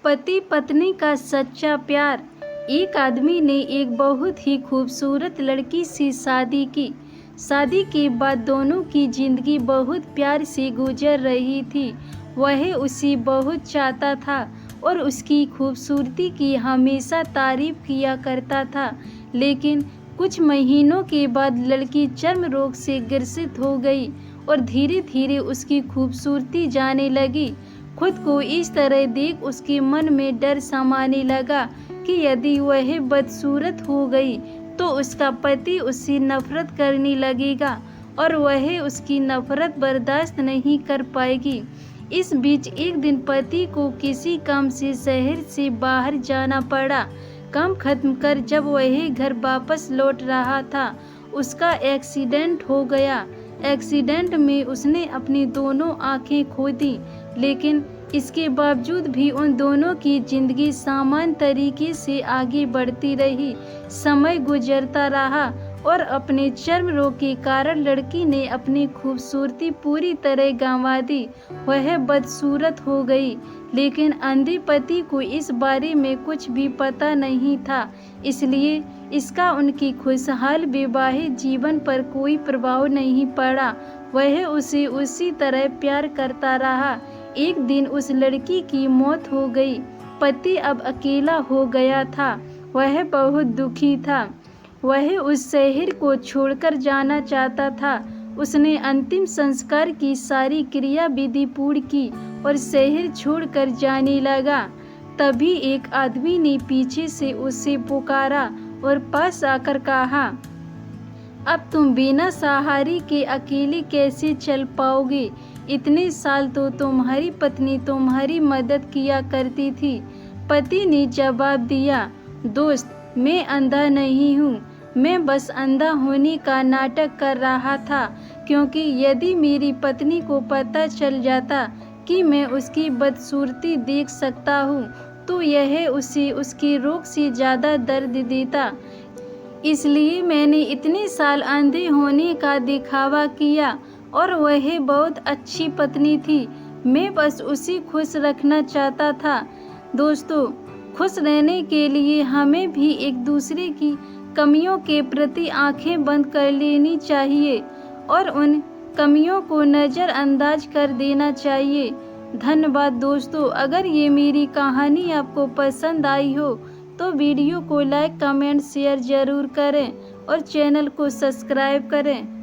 पति पत्नी का सच्चा प्यार। एक आदमी ने एक बहुत ही खूबसूरत लड़की से शादी की। शादी के बाद दोनों की जिंदगी बहुत प्यार से गुजर रही थी। वह उसे बहुत चाहता था और उसकी खूबसूरती की हमेशा तारीफ किया करता था। लेकिन कुछ महीनों के बाद लड़की चर्म रोग से ग्रसित हो गई और धीरे धीरे उसकी खूबसूरती जाने लगी। खुद को इस तरह देख उसके मन में डर समाने लगा कि यदि वह बदसूरत हो गई तो उसका पति उससे नफरत करने लगेगा और वह उसकी नफरत बर्दाश्त नहीं कर पाएगी। इस बीच एक दिन पति को किसी काम से शहर से बाहर जाना पड़ा। काम खत्म कर जब वह घर वापस लौट रहा था, उसका एक्सीडेंट हो गया। एक्सीडेंट में उसने अपनी दोनों आंखें खो दी, लेकिन इसके बावजूद भी उन दोनों की जिंदगी सामान्य तरीके से आगे बढ़ती रही। समय गुजरता रहा और अपने चर्म रोग के कारण लड़की ने अपनी खूबसूरती पूरी तरह गंवा दी। वह बदसूरत हो गई, लेकिन अंधे पति को इस बारे में कुछ भी पता नहीं था, इसलिए इसका उनकी खुशहाल वैवाहिक जीवन पर कोई प्रभाव नहीं पड़ा। वह उसे उसी तरह प्यार करता रहा। एक दिन उस लड़की की मौत हो गई। पति अब अकेला हो गया था। वह बहुत दुखी था। वह उस शहर को छोड़कर जाना चाहता था। उसने अंतिम संस्कार की सारी क्रिया विधि पूर्ण की और शहर छोड़कर जाने लगा। तभी एक आदमी ने पीछे से उसे पुकारा और पास आकर कहा, अब तुम बिना सहारे के अकेले कैसे चल पाओगे? इतने साल तो तुम्हारी पत्नी तुम्हारी मदद किया करती थी। पति ने जवाब दिया, दोस्त, मैं अंधा नहीं हूँ, मैं बस अंधा होने का नाटक कर रहा था, क्योंकि यदि मेरी पत्नी को पता चल जाता कि मैं उसकी बदसूरती देख सकता हूँ तो यह उसे उसके रोग से ज़्यादा दर्द देता। इसलिए मैंने इतने साल अंधे होने का दिखावा किया और वह बहुत अच्छी पत्नी थी। मैं बस उसे खुश रखना चाहता था। दोस्तों, खुश रहने के लिए हमें भी एक दूसरे की कमियों के प्रति आंखें बंद कर लेनी चाहिए और उन कमियों को नज़रअंदाज कर देना चाहिए। धन्यवाद दोस्तों। अगर ये मेरी कहानी आपको पसंद आई हो तो वीडियो को लाइक, कमेंट, शेयर ज़रूर करें और चैनल को सब्सक्राइब करें।